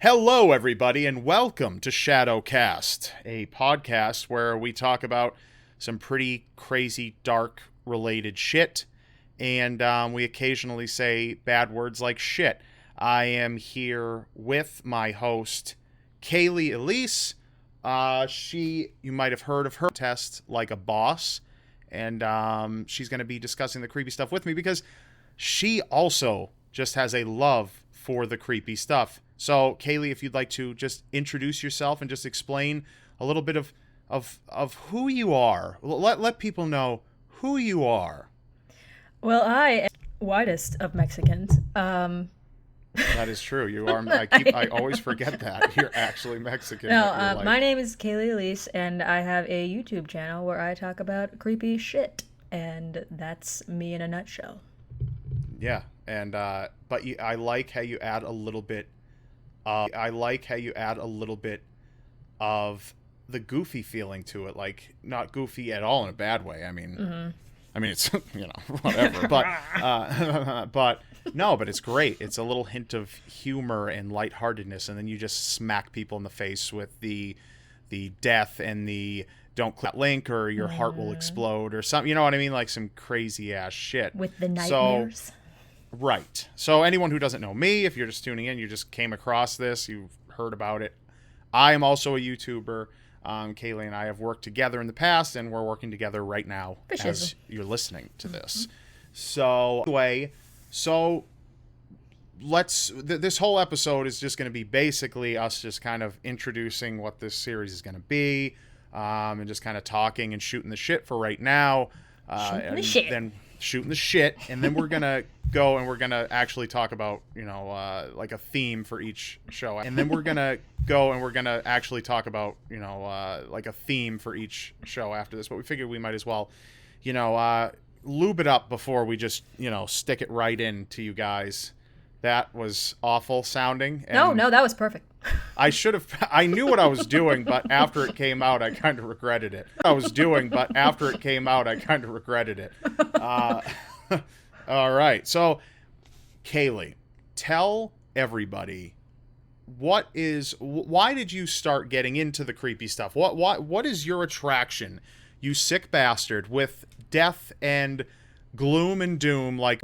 Hello, everybody, and welcome to ShadowCast, a podcast where we talk about some pretty crazy, dark-related shit, and we occasionally say bad words like shit. I am here with my host, Cayliegh Elise. You might have heard of her, test like a boss, and she's going to be discussing the creepy stuff with me because she also just has a love for the creepy stuff. So, Cayliegh, if you'd like to just introduce yourself and just explain a little bit of who you are. Let people know who you are. Well, I am the whitest of Mexicans. That is true. You are. I always forget that. You're actually Mexican. No, my name is Cayliegh Elise, and I have a YouTube channel where I talk about creepy shit. And that's me in a nutshell. Yeah, and but I like how you add a little bit. I like how you add a little bit of the goofy feeling to it, like not goofy at all in a bad way. I mean, it's whatever, but but it's great. It's a little hint of humor and lightheartedness, and then you just smack people in the face with the death and the don't click that link or your heart will explode or something. You know what I mean? Like some crazy ass shit with the nightmares. So, right. So anyone who doesn't know me, if you're just tuning in, you just came across this, you've heard about it. I am also a YouTuber. Cayliegh and I have worked together in the past, and we're working together right now as you're listening to this. So anyway, this whole episode is just going to be basically us just kind of introducing what this series is going to be, and just kind of talking and shooting the shit for right now. Shooting the shit, and then we're gonna go and we're gonna actually talk about like a theme for each show, and then we're gonna go and we're gonna actually talk about like a theme for each show after this. But we figured we might as well lube it up before we just stick it right into you guys. That was awful sounding. And no, that was perfect. I knew what I was doing, but after it came out, I kind of regretted it. All right. So, Cayliegh, tell everybody why did you start getting into the creepy stuff? What is your attraction, you sick bastard, with death and gloom and doom like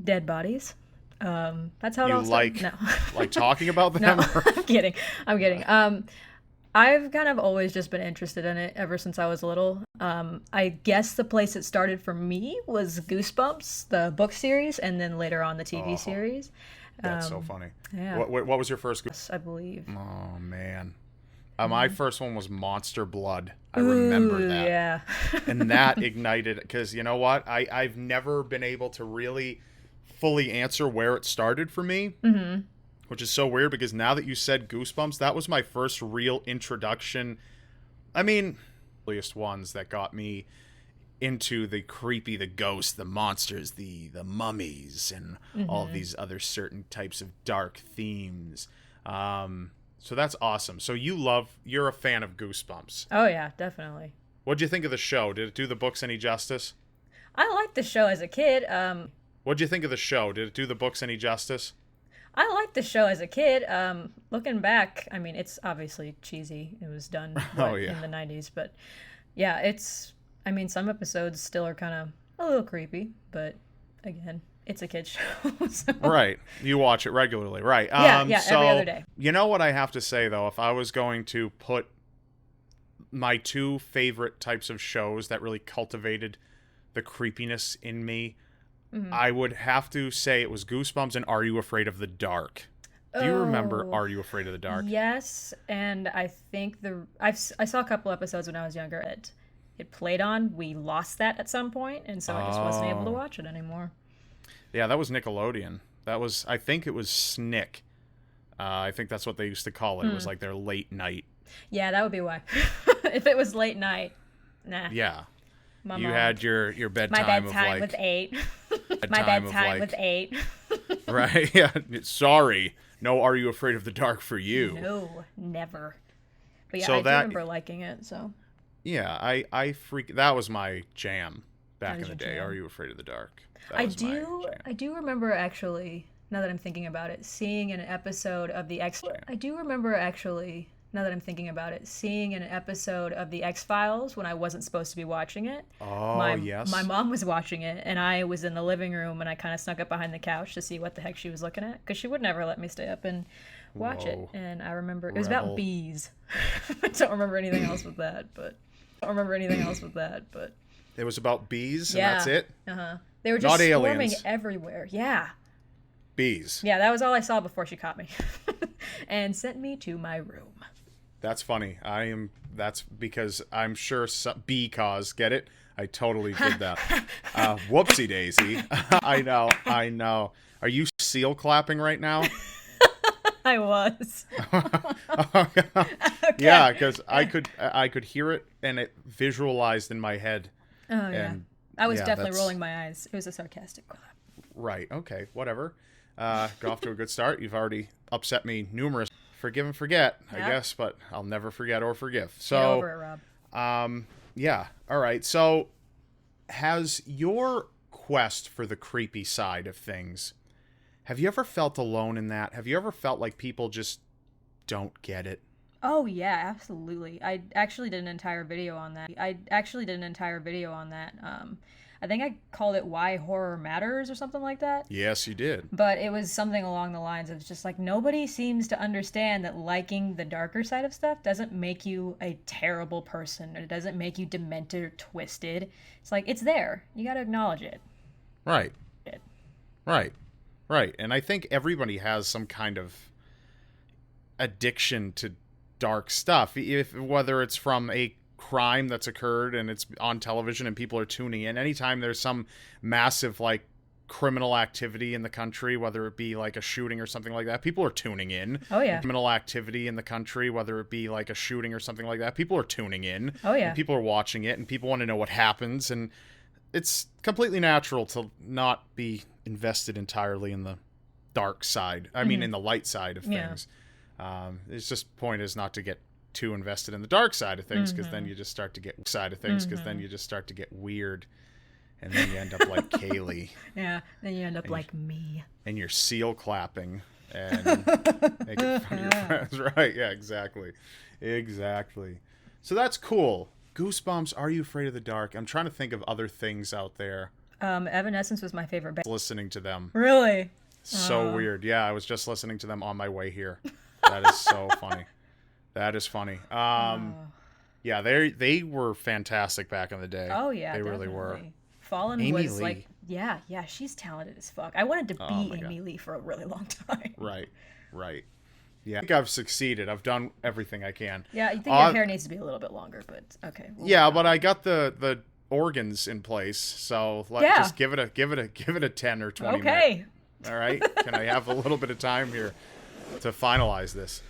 dead bodies? That's how it all started. No. Like talking about them? No, I'm kidding. I've kind of always just been interested in it ever since I was little. I guess the place it started for me was Goosebumps, the book series, and then later on the TV series. That's so funny. Yeah. What was your first Goosebumps? I believe. Oh, man. My first one was Monster Blood. I remember that. Yeah. And that ignited, because you know what? I've never been able to really fully answer where it started for me, which is so weird because now that you said Goosebumps, that was my first real introduction. I mean, earliest ones that got me into the creepy, the ghosts, the monsters, the mummies, and all of these other certain types of dark themes. So that's awesome. So you're a fan of Goosebumps. Oh yeah, definitely. What'd you think of the show? Did it do the books any justice? I liked the show as a kid. What'd you think of the show? Did it do the books any justice? I liked the show as a kid. Looking back, I mean, it's obviously cheesy. It was done in the 90s, but yeah, some episodes still are kind of a little creepy, but again, it's a kid's show. So. Right. You watch it regularly, right? So, every other day. You know what I have to say, though? If I was going to put my two favorite types of shows that really cultivated the creepiness in me, I would have to say it was Goosebumps and Are You Afraid of the Dark? Do you remember Are You Afraid of the Dark? Yes, and I think I saw a couple episodes when I was younger. It played on. We lost that at some point, and so I just wasn't able to watch it anymore. Yeah, that was Nickelodeon. I think it was SNICK. I think that's what they used to call it. It was like their late night. Yeah, that would be why. If it was late night, nah. Yeah. You had your bedtime. My bedtime was 8. My bedtime was 8. Right? Yeah. Sorry. No, Are You Afraid of the Dark for you? No, never. But yeah, I do remember liking it. So. Yeah, that was my jam back in the day. Are You Afraid of the Dark? I do remember actually now that I'm thinking about it, seeing an episode of the X. I do remember actually. Now that I'm thinking about it, seeing an episode of the X-Files when I wasn't supposed to be watching it. Oh, yes. My mom was watching it, and I was in the living room, and I kind of snuck up behind the couch to see what the heck she was looking at, because she would never let me stay up and watch it. And I remember it was about bees. I don't remember anything else with that, but it was about bees, and that's it? They were just swarming everywhere. Yeah. Bees. Yeah, that was all I saw before she caught me and sent me to my room. That's funny. That's because I'm sure because, get it? I totally did that. Whoopsie daisy. I know. Are you seal clapping right now? I was. Okay. Yeah, because I could hear it and it visualized in my head. Oh yeah. I was definitely rolling my eyes. It was a sarcastic clap. Right. Okay. Whatever. Go off to a good start. You've already upset me numerous. Forgive and forget, I guess, but I'll never forget or forgive. So, get over it, Rob. Yeah. All right. So, has your quest for the creepy side of things, have you ever felt alone in that? Have you ever felt like people just don't get it? Oh, yeah, absolutely. I actually did an entire video on that. I think I called it Why Horror Matters or something like that. Yes, you did. But it was something along the lines of just like, nobody seems to understand that liking the darker side of stuff doesn't make you a terrible person. It doesn't make you demented or twisted. It's like, it's there. You got to acknowledge it. Right. Right. And I think everybody has some kind of addiction to dark stuff, whether it's from a crime that's occurred and it's on television and people are tuning in. Anytime there's some massive like criminal activity in the country, whether it be like a shooting or something like that, people are tuning in. Oh yeah. Criminal activity in the country, whether it be like a shooting or something like that, people are tuning in. Oh yeah. And people are watching it and people want to know what happens, and it's completely natural to not be invested entirely in the dark side. I mean, in the light side of things. It's just point is not to get too invested in the dark side of things, because then you just start to get weird, and then you end up like Cayliegh. Yeah, then you end up like me. And you're seal clapping and making fun of your friends. Right, yeah, exactly. So that's cool. Goosebumps, Are You Afraid of the Dark? I'm trying to think of other things out there. Evanescence was my favorite band. Listening to them. Really? So weird. Yeah, I was just listening to them on my way here. That is so funny. That is funny. Yeah, they were fantastic back in the day. Oh yeah, they really were. Fallen Amy was Lee. Like, yeah, she's talented as fuck. I wanted to be Amy Lee for a really long time. Right. Yeah, I think I've succeeded. I've done everything I can. Yeah, you think your hair needs to be a little bit longer, but okay. But I got the organs in place, so just give it a 10 or 20 Okay. minute. All right. Can I have a little bit of time here to finalize this?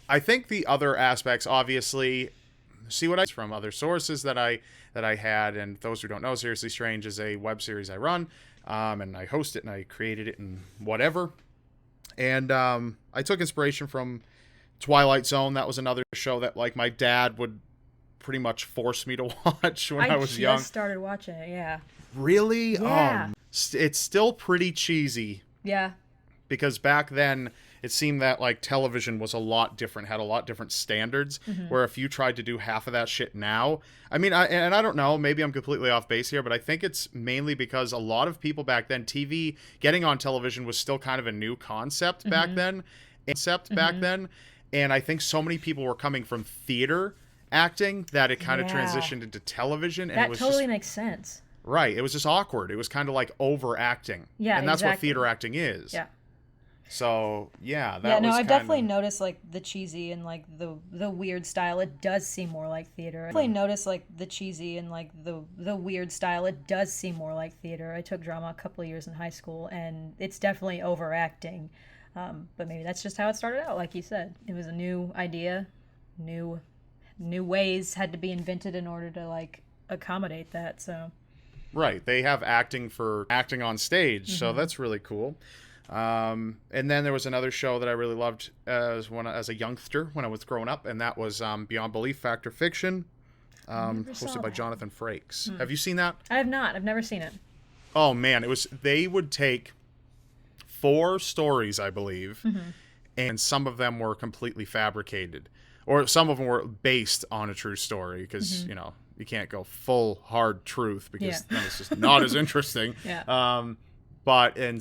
I think the other aspects, obviously, see what I from other sources that I had, and those who don't know, Seriously Strange is a web series I run, and I host it and I created it and whatever. And I took inspiration from Twilight Zone. That was another show that like my dad would pretty much force me to watch when I was young. I just started watching it, yeah. Really? Yeah. It's still pretty cheesy. Yeah. Because back then it seemed that like television was a lot different, had a lot different standards, where if you tried to do half of that shit now, I mean, I don't know, maybe I'm completely off base here, but I think it's mainly because a lot of people back then, TV, getting on television was still kind of a new concept back then, and I think so many people were coming from theater acting that it kind of transitioned into television, and that it was totally just, makes sense. Right, it was just awkward. It was kind of like overacting. Yeah, and that's exactly. what theater acting is. Yeah. So yeah, I definitely noticed like the cheesy and like the weird style. It does seem more like theater. I definitely noticed like the cheesy and like the weird style. It does seem more like theater. I took drama a couple of years in high school, and it's definitely overacting. But maybe that's just how it started out. Like you said, it was a new idea, new ways had to be invented in order to like accommodate that. So. Right, they have acting for acting on stage, so that's really cool. And then there was another show that I really loved as a youngster when I was growing up, and that was Beyond Belief, Fact or Fiction, hosted by Jonathan Frakes. Have you seen that? I have not. I've never seen it. Oh man, they would take 4 stories, I believe, and some of them were completely fabricated, or some of them were based on a true story, because you know, you can't go full hard truth, because then it's just not as interesting. And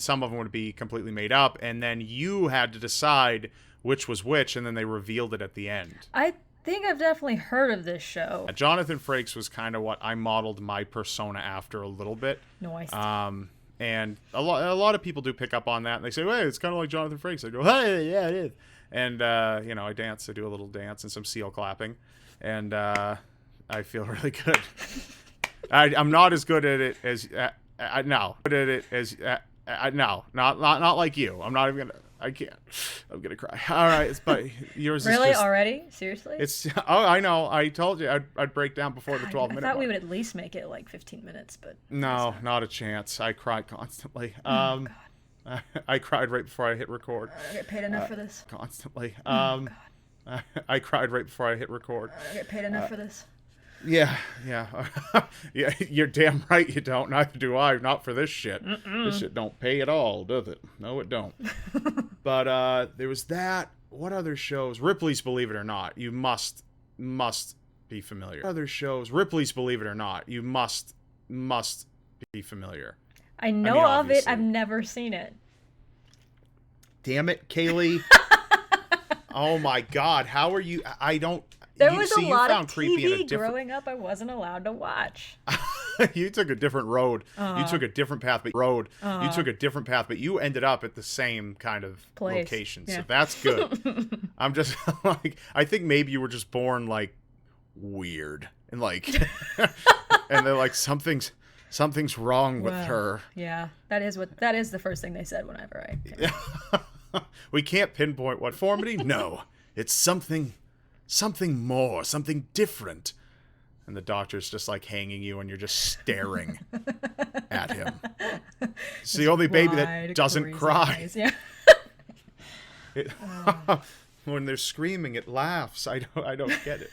some of them would be completely made up, and then you had to decide which was which, and then they revealed it at the end. I think I've definitely heard of this show. Jonathan Frakes was kind of what I modeled my persona after a little bit. Nice. And a lot of people do pick up on that, and they say, "Hey, it's kind of like Jonathan Frakes." I go, "Hey, yeah, it is." And you know, I dance. I do a little dance and some seal clapping, and I feel really good. I'm not as good at it as no, good at it as no, not like you. I'm not even gonna. I can't. I'm gonna cry. All right, but yours really is just, already? Seriously? It's I know. I told you I'd break down before the 12-minute. I thought we would at least make it like 15 minutes, but no, not a chance. I cry constantly. God. I cried right before I hit record. I get paid enough for this. Constantly. God. I cried right before I hit record. I get paid enough for this. Yeah. Yeah, you're damn right you don't. Neither do I. Not for this shit. This shit don't pay at all, does it? No, it don't. But there was that. What other shows? Ripley's Believe It or Not. You must be familiar. Other shows? Ripley's Believe It or Not. You must be familiar. I know of it. I've never seen it. Damn it, Cayliegh. Oh my God. How are you? I don't. There was a lot of TV growing up I wasn't allowed to watch. You took a different road. You took a different path, but you took a different path, but you ended up at the same kind of location. Yeah. So that's good. I'm just like, I think maybe you were just born like weird and like, and they're like, something's wrong with her. Yeah, that is the first thing they said whenever I. We can't pinpoint what deformity. No, it's something more, something different. And the doctor's just like hanging you, and you're just staring at him. It's the only baby that doesn't cry. Yeah. When they're screaming, it laughs. I don't get it.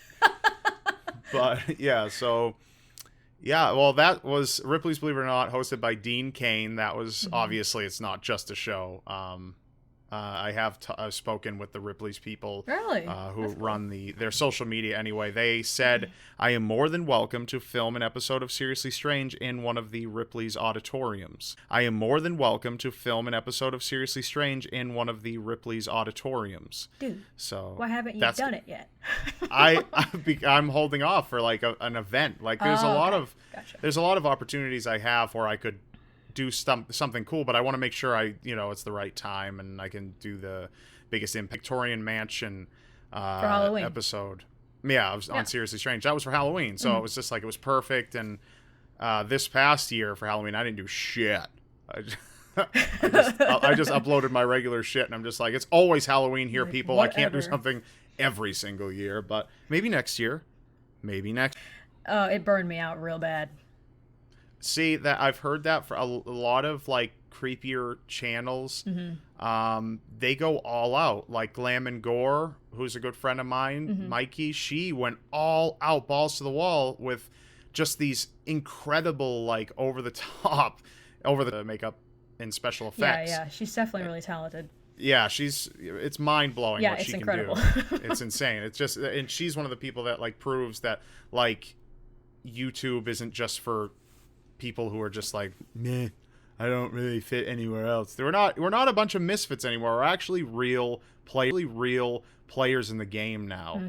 But yeah, so yeah, well, that was Ripley's Believe It or Not, hosted by Dean Cain. That was obviously, it's not just a show. I have I've spoken with the Ripley's people, really? Who run their social media anyway. They said, I am more than welcome to film an episode of Seriously Strange in one of the Ripley's auditoriums. I am more than welcome to film an episode of Seriously Strange in one of the Ripley's auditoriums. Dude, so why haven't you done it yet? I'm holding off for like an event. Like there's there's a lot of opportunities I have where I could do something cool, but I want to make sure it's the right time and I can do the biggest impact. Victorian Mansion for Halloween episode. Yeah, I was on Seriously Strange. That was for Halloween, so it was just like, it was perfect. And this past year for Halloween, I didn't do shit. I just uploaded my regular shit, and I'm just like, it's always Halloween here, people. Whatever. I can't do something every single year, but maybe next year. It burned me out real bad. See, that I've heard that for a lot of like creepier channels. They go all out. Like Glam and Gore, who's a good friend of mine, Mikey, she went all out, balls to the wall, with just these incredible, like, over the makeup and special effects. Yeah, she's definitely really talented. Yeah, it's mind blowing what she incredible. Can do. It's insane. It's just, and she's one of the people that like proves that like YouTube isn't just for people who are just like, meh, I don't really fit anywhere else. We're not a bunch of misfits anymore. We're actually real players in the game now.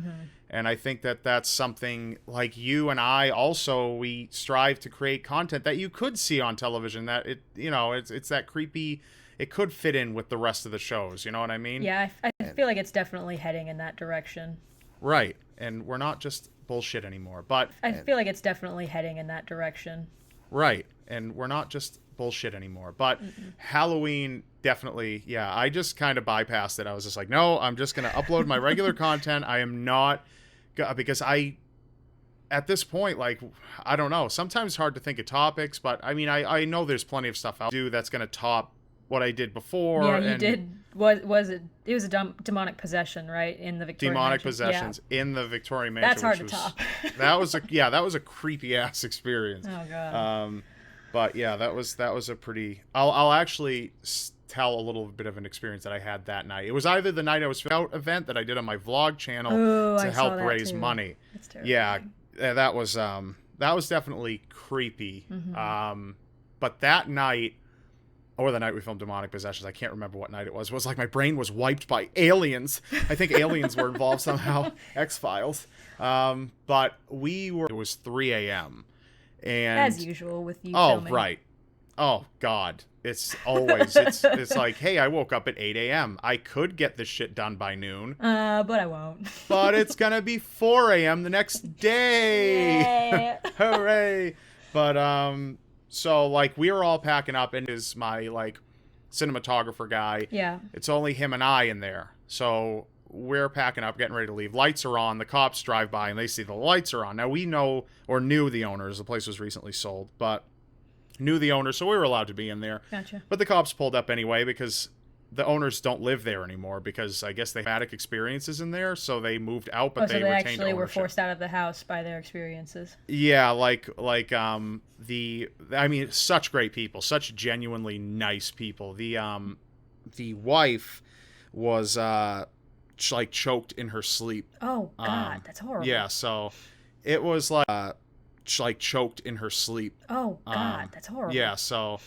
And I think that that's something like you and I also, we strive to create content that you could see on television, that it's that creepy, it could fit in with the rest of the shows, you know what I mean? Yeah, I feel like it's definitely heading in that direction. Right. And we're not just bullshit anymore, but I feel like it's definitely heading in that direction. Right. And we're not just bullshit anymore. But Halloween, definitely, yeah. I just kind of bypassed it. I was just like, no, I'm just going to upload my regular content. I am not, because at this point, like, I don't know. Sometimes it's hard to think of topics, but I mean, I know there's plenty of stuff I'll do that's going to top what I did before. Yeah, you did. Was it? It was a demonic possession, right? In the Victorian demonic Mansion. possessions in the Victorian Mansion. That's hard to top. that was a creepy ass experience. Oh god. But yeah, that was a pretty. I'll actually tell a little bit of an experience that I had that night. It was either the night I was out event that I did on my vlog channel to help raise money. That's terrible. Yeah, that was definitely creepy. But that night, or the night we filmed Demonic Possessions, I can't remember what night it was like my brain was wiped by aliens. I think aliens were involved somehow. X-Files. But it was 3 a.m. And as usual with you filming. Right. Oh, God. It's always, it's like, hey, I woke up at 8 a.m. I could get this shit done by noon. But I won't. But it's going to be 4 a.m. the next day. Hooray. But, so, like, we were all packing up, and is my, like, cinematographer guy. Yeah. It's only him and I in there. So we're packing up, getting ready to leave. Lights are on. The cops drive by, and they see the lights are on. Now, we know, or knew the owners. The place was recently sold, but knew the owners, so we were allowed to be in there. Gotcha. But the cops pulled up anyway, because the owners don't live there anymore, because I guess they had traumatic experiences in there, so they moved out, but so they retained actually ownership. were forced out of the house by their experiences. Yeah, like such great people, such genuinely nice people. The wife was like choked in her sleep. Oh God, that's horrible. Yeah, so it was like choked in her sleep. Oh God, that's horrible. Yeah, so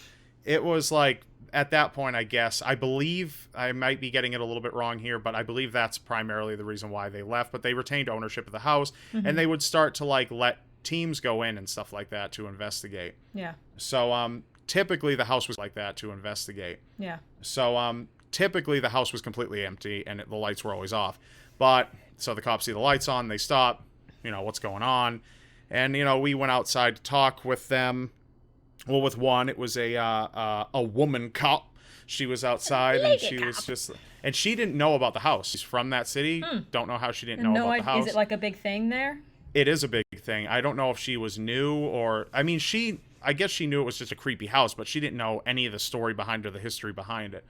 it was like, at that point, I guess, I believe, I might be getting it a little bit wrong here, but I believe that's primarily the reason why they left. But they retained ownership of the house, and they would start to, like, let teams go in and stuff like that to investigate. Yeah. So, typically the house was like that to investigate. Yeah. So, typically the house was completely empty, and the lights were always off. But, so the cops see the lights on, they stop, what's going on? And, we went outside to talk with them. Well, with one, it was a woman cop. She was outside, and she was just, and she didn't know about the house. She's from that city. Don't know how she didn't know about the house. Is it like a big thing there? It is a big thing. I don't know if she was new or, I mean, I guess she knew it was just a creepy house, but she didn't know any of the story behind or the history behind it.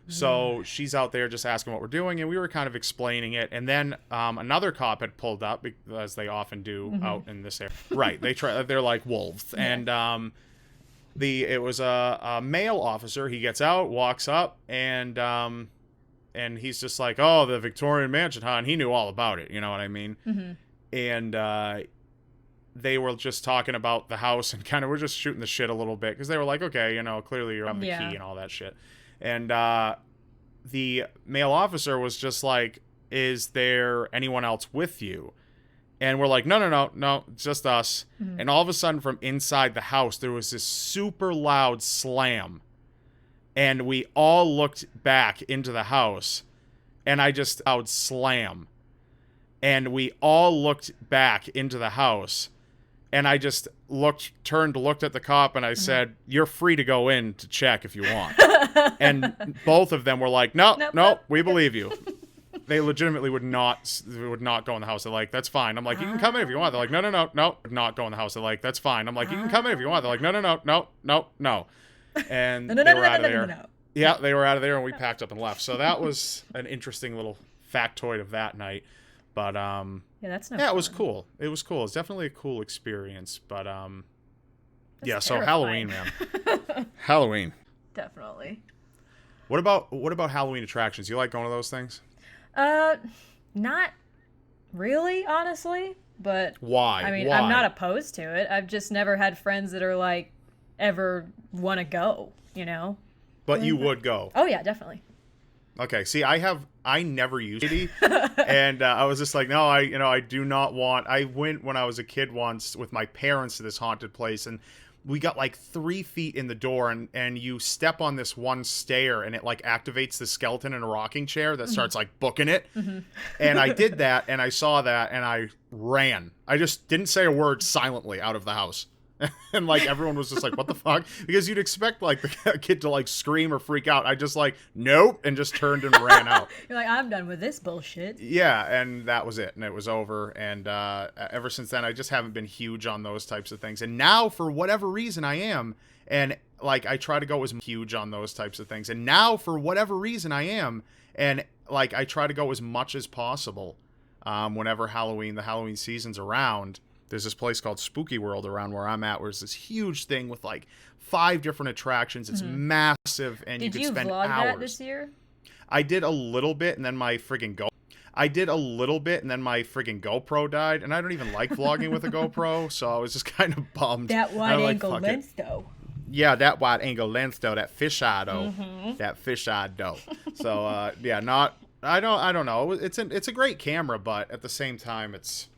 So she's out there just asking what we're doing, and we were kind of explaining it. And then another cop had pulled up, as they often do out in this area. Right. They're like wolves. Yeah. And it was a male officer. He gets out, walks up, and he's just like, oh, the Victorian mansion, huh? And he knew all about it. You know what I mean? Mm-hmm. And they were just talking about the house, and kind of we're just shooting the shit a little bit, because they were like, okay, clearly you have the key and all that shit. And the male officer was just like, is there anyone else with you? And we're like, no, it's just us. Mm-hmm. And all of a sudden, from inside the house, there was this super loud slam. And we all looked back into the house, and I just out slam. And we all looked back into the house, and I just looked at the cop, and I said, you're free to go in to check if you want. And both of them were like, no, we believe you. They legitimately would not go in the house. They're like, that's fine. I'm like, you can come in if you want. They're like, no, not go in the house. They're like, that's fine. I'm like, you can come in if you want. They're like, no. And they were out of there. No. Yeah, they were out of there, and we packed up and left. So that was an interesting little factoid of that night. But yeah, that's no yeah, fun. It was cool. It was cool. It's definitely a cool experience. But yeah, terrifying. So Halloween, man. Halloween. Definitely. What about Halloween attractions? You like going to those things? Not really, honestly, but why? I mean, why? I'm not opposed to it. I've just never had friends that are like ever want to go, But you would go. Oh yeah, definitely. Okay. See, I never used it, and I was just like, no, I do not want. I went when I was a kid once with my parents to this haunted place, and we got like 3 feet in the door, and you step on this one stair, and it like activates the skeleton in a rocking chair that starts like booking it. Mm-hmm. And I did that, and I saw that, and I ran. I just didn't say a word, silently out of the house. And like everyone was just like, what the fuck? Because you'd expect like the kid to like scream or freak out. I just like, nope, and just turned and ran out. You're like, I'm done with this bullshit. Yeah, and that was it, and it was over. And ever since then, I just haven't been huge on those types of things. And now, for whatever reason, I am. And like, I try to go as huge on those types of things. And now, for whatever reason, I am. And like, I try to go as much as possible whenever the Halloween season's around. There's this place called Spooky World around where I'm at, where it's this huge thing with like 5 different attractions. It's massive, and you could spend hours. Did you vlog that this year? I did a little bit, and then my friggin' GoPro died, and I don't even like vlogging with a GoPro, so I was just kind of bummed. That wide angle lens, though. Yeah, that wide angle lens, though. That fisheye, though. That fisheye, though. So, I don't know. It's a great camera, but at the same time, it's.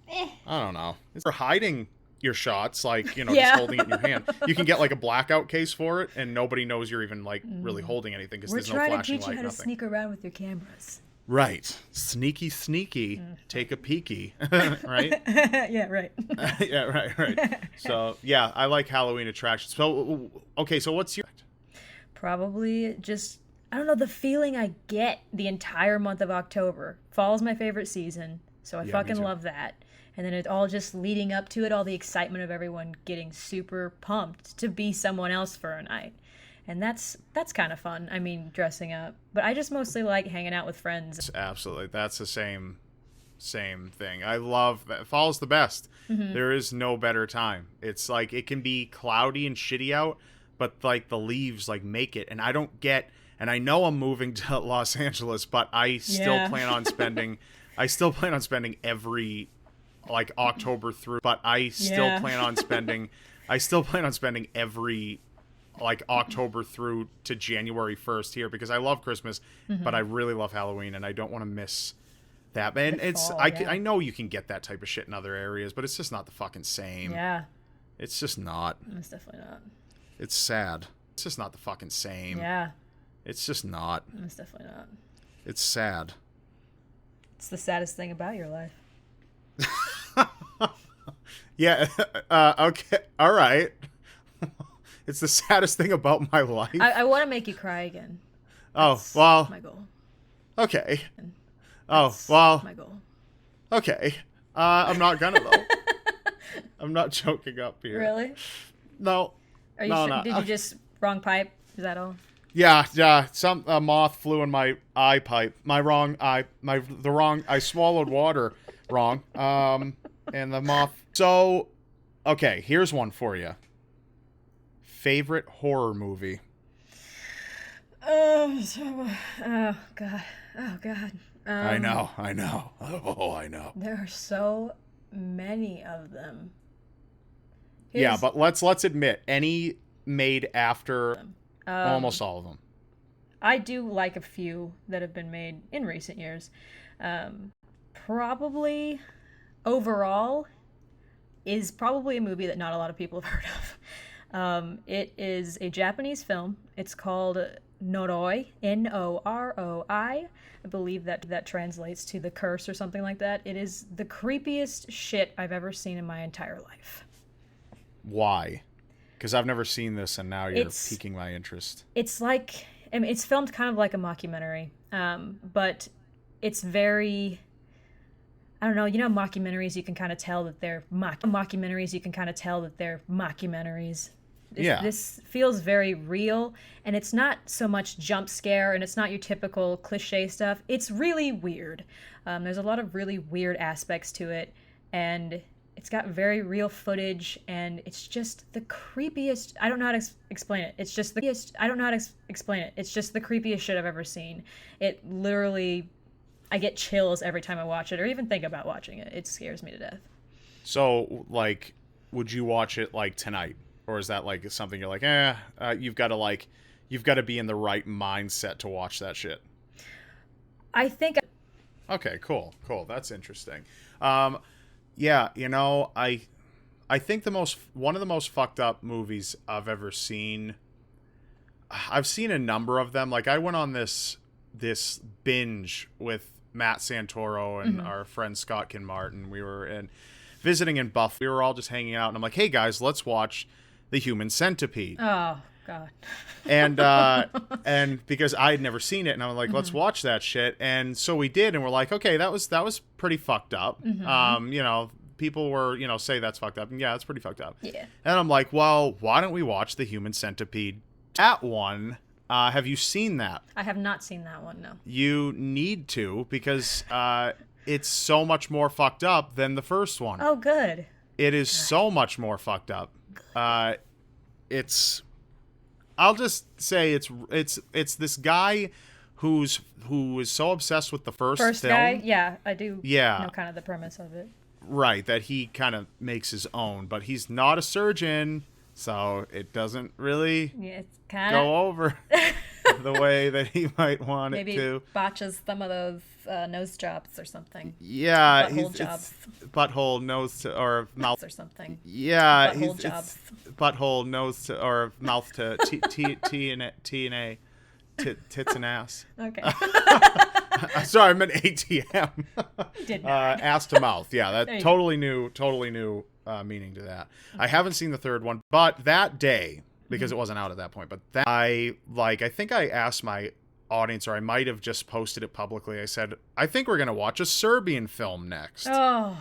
I don't know. It's for hiding your shots, like, just holding it in your hand. You can get like a blackout case for it, and nobody knows you're even like really holding anything because there's no flashing light. We're trying to teach you how to sneak around with your cameras. Right. Sneaky. Take a peeky. Right? Yeah, right. Yeah, right. So, yeah, I like Halloween attractions. So, okay, so what's your... Probably just, I don't know, the feeling I get the entire month of October. Fall's my favorite season, so I fucking love that. And then it all just leading up to it, all the excitement of everyone getting super pumped to be someone else for a night. And that's kind of fun. I mean, dressing up. But I just mostly like hanging out with friends. Absolutely. That's the same thing. I love that. Fall's the best. There is no better time. It's like it can be cloudy and shitty out, but like the leaves like make it. And I don't get, and I know I'm moving to Los Angeles, but I still plan on spending every like October through, but I still plan on spending every like October through to January 1st here because I love Christmas, but I really love Halloween and I don't want to miss that. And I know you can get that type of shit in other areas, but it's just not the fucking same. Yeah. It's just not. It's definitely not. It's sad. It's just not the fucking same. Yeah. It's just not. It's definitely not. It's sad. It's the saddest thing about your life. Yeah. Okay. All right. It's the saddest thing about my life. I want to make you cry again. That's well. My goal. Okay. That's my goal. Okay. I'm not gonna though. I'm not choking up here. Really? No. Are you sure? Did you just wrong pipe? Is that all? Yeah. Some moth flew in my eye pipe. I swallowed water wrong. And the moth. So, okay. Here's one for you. Favorite horror movie? Oh God. I know. Oh, I know. There are so many of them. Yeah, but let's admit, any made after almost all of them. I do like a few that have been made in recent years. Probably overall is probably a movie that not a lot of people have heard of. It is a Japanese film. It's called Noroi, Noroi. I believe that translates to the curse or something like that. It is the creepiest shit I've ever seen in my entire life. Why? Because I've never seen this, and now you're piquing my interest. It's like, I mean, it's filmed kind of like a mockumentary, but it's very, I don't know, mockumentaries, you can kind of tell that they're mockumentaries. This feels very real, and it's not so much jump scare, and it's not your typical cliche stuff. It's really weird. There's a lot of really weird aspects to it, and it's got very real footage, and it's just the creepiest. I don't know how to explain it. It's just the creepiest shit I've ever seen. It literally, I get chills every time I watch it, or even think about watching it. It scares me to death. So, like, would you watch it like tonight? Or is that like something you're like, you've got to be in the right mindset to watch that shit? I think. Okay, cool. That's interesting. Yeah, I think one of the most fucked up movies I've ever seen. I've seen a number of them. Like I went on this binge with Matt Santoro and our friend Scott Kinmartin. We were visiting in Buff. We were all just hanging out, and I'm like, hey guys, let's watch The Human Centipede. Oh God. And because I had never seen it, and I was like, let's watch that shit. And so we did, and we're like, okay, that was pretty fucked up. People were, say that's fucked up, and yeah, it's pretty fucked up. Yeah. And I'm like, well, why don't we watch The Human Centipede? That one, have you seen that? I have not seen that one, no. You need to, because it's so much more fucked up than the first one. Oh, good. It is so much more fucked up. It's, I'll just say it's this guy who is so obsessed with the first film. Guy? Yeah, I do know kind of the premise of it. Right, that he kind of makes his own, but he's not a surgeon, so it doesn't really go over the way that he might want it to. Maybe botches some of those nose jobs or something. Yeah, butthole jobs. Butthole, nose to, or mouth or something. Yeah, butthole jobs. Butthole, nose to, or mouth to T and A, tits and ass. Okay. Sorry, I meant ATM. Did not. Ass to mouth. Yeah, that totally new meaning to that. Okay. I haven't seen the third one, but that day, because it wasn't out at that point, but that I think I asked my audience, or I might have just posted it publicly. I said, I think we're going to watch a Serbian film next. Oh.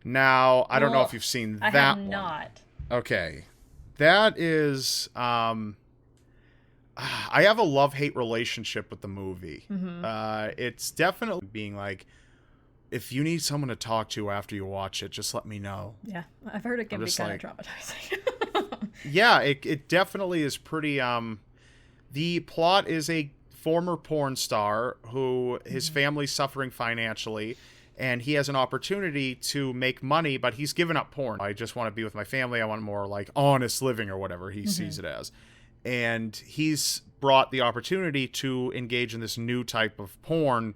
Now, I don't know if you've seen that one. I have not. Okay. That is, I have a love-hate relationship with the movie. Mm-hmm. It's definitely being like, if you need someone to talk to after you watch it, just let me know. Yeah, I've heard it can be kind of traumatizing. Yeah, it definitely is pretty, the plot is a former porn star who his family's suffering financially, and he has an opportunity to make money, but he's given up porn. I just want to be with my family. I want more like honest living or whatever he sees it as. And he's brought the opportunity to engage in this new type of porn.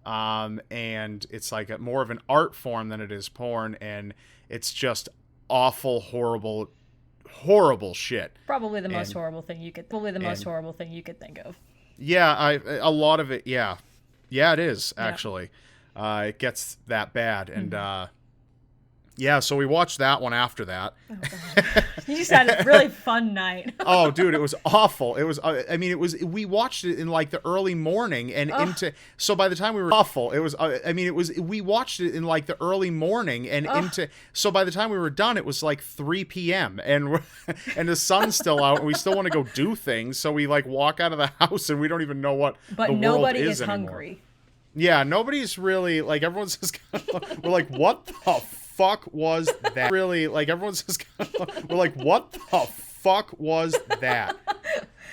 And it's like more of an art form than it is porn. And it's just awful, horrible shit. Probably the most horrible thing you could think of. Yeah, a lot of it. Yeah, it is actually. It gets that bad, and yeah. So we watched that one after that. Oh, God. You just had a really fun night. Oh, dude, it was awful. It was. I mean, we watched it in like the early morning and into. So by the time we were awful, it was. We watched it in like the early morning and into. So by the time we were done, it was like 3 p.m. and the sun's still out, and we still want to go do things. So we like walk out of the house, and we don't even know what the world is anymore. But nobody is hungry. Yeah, nobody's really like, everyone's just we're like, what the fuck was that? Really, like, everyone's just we're like, what the fuck was that?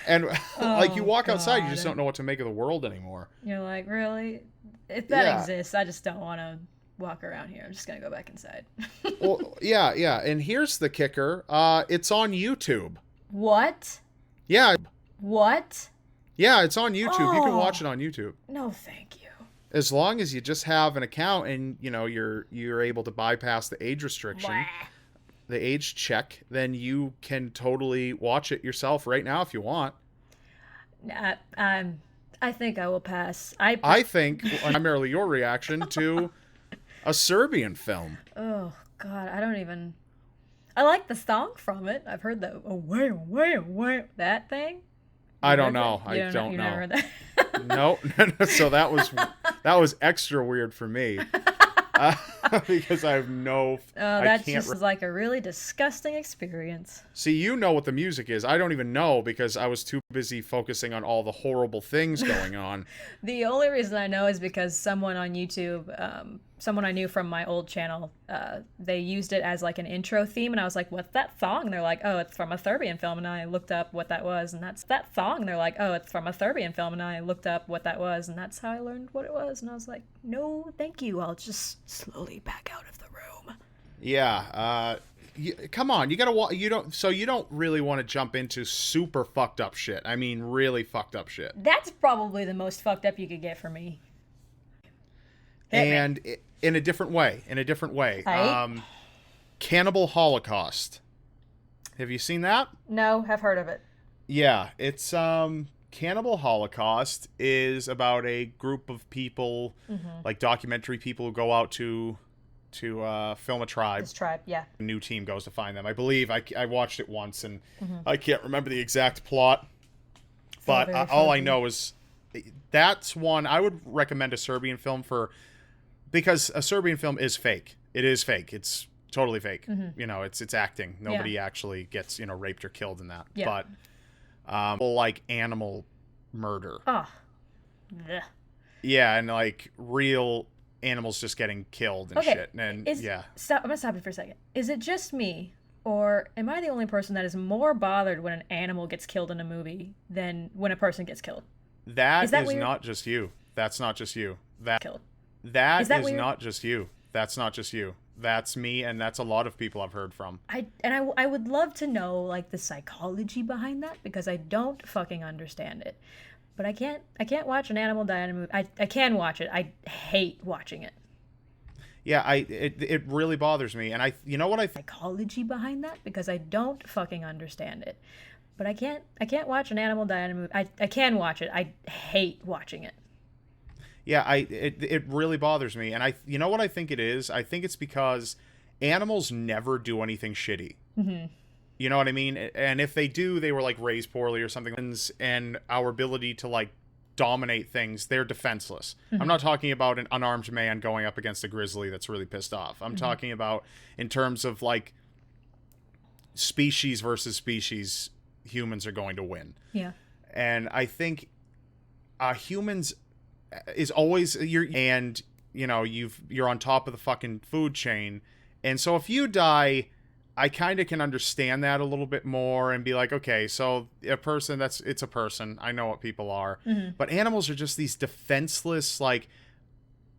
And like, you walk outside, you just don't know what to make of the world anymore. You're like, really? If that exists, I just don't want to walk around here. I'm just gonna go back inside. Well, yeah, and here's the kicker. It's on YouTube. What? Yeah. What? Yeah, it's on YouTube. You can watch it on YouTube. No, thank you. As long as you just have an account and, you know, you're able to bypass the age restriction, the age check, then you can totally watch it yourself right now if you want. I think I will pass. I think primarily your reaction to a Serbian film. Oh, God, I like the song from it. I've heard the away, that thing. I don't know. I don't know. Never heard that? No. So that was extra weird for me. Because I have no... that just was like a really disgusting experience. See, you know what the music is. I don't even know because I was too busy focusing on all the horrible things going on. The only reason I know is because someone on YouTube, someone I knew from my old channel, they used it as like an intro theme, and I was like, what's that song? And they're like, oh, it's from a Serbian film, and I looked up what that was, and that's that song. And they're like, oh, it's from a Serbian film, and I looked up what that was, and that's how I learned what it was. And I was like, no, thank you. I'll just slowly back out of the room. Yeah, come on, you gotta you don't really want to jump into super fucked up shit. I mean, really fucked up shit. That's probably the most fucked up you could get from me. And in a different way. Cannibal Holocaust. Have you seen that? No, have heard of it. Yeah, it's Cannibal Holocaust is about a group of people, like documentary people who go out to film a tribe. This tribe, yeah. A new team goes to find them. I believe I watched it once, and I can't remember the exact plot, but all I know is that's one I would recommend a Serbian film because a Serbian film is fake. It is fake. It's totally fake. You know, it's acting. Nobody actually gets, you know, raped or killed in that. Yeah. But like animal murder. Oh. Blech. Yeah, and like real animals just getting killed and shit. And Stop. I'm gonna stop you for a second. Is it just me, or am I the only person that is more bothered when an animal gets killed in a movie than when a person gets killed? That is not just you. That's not just you. That is not just you. That's not just you. That's me, and that's a lot of people I've heard from. I would love to know like the psychology behind that, because I don't fucking understand it. But I can't watch an animal die in a movie. I can watch it. I hate watching it. Yeah, it really bothers me, and you know what I psychology behind that, because I don't fucking understand it. But I can't watch an animal die in a movie. I can watch it. I hate watching it. Yeah, it really bothers me, and you know what I think it is? I think it's because animals never do anything shitty. Mm-hmm. You know what I mean? And if they do, they were like raised poorly or something. And our ability to like dominate things, they're defenseless. Mm-hmm. I'm not talking about an unarmed man going up against a grizzly that's really pissed off. I'm talking about in terms of like species versus species, humans are going to win. Yeah. And I think humans is always you're on top of the fucking food chain. And so if you die, I kind of can understand that a little bit more and be like, okay, so a person, it's a person. I know what people are. Mm-hmm. But animals are just these defenseless, like,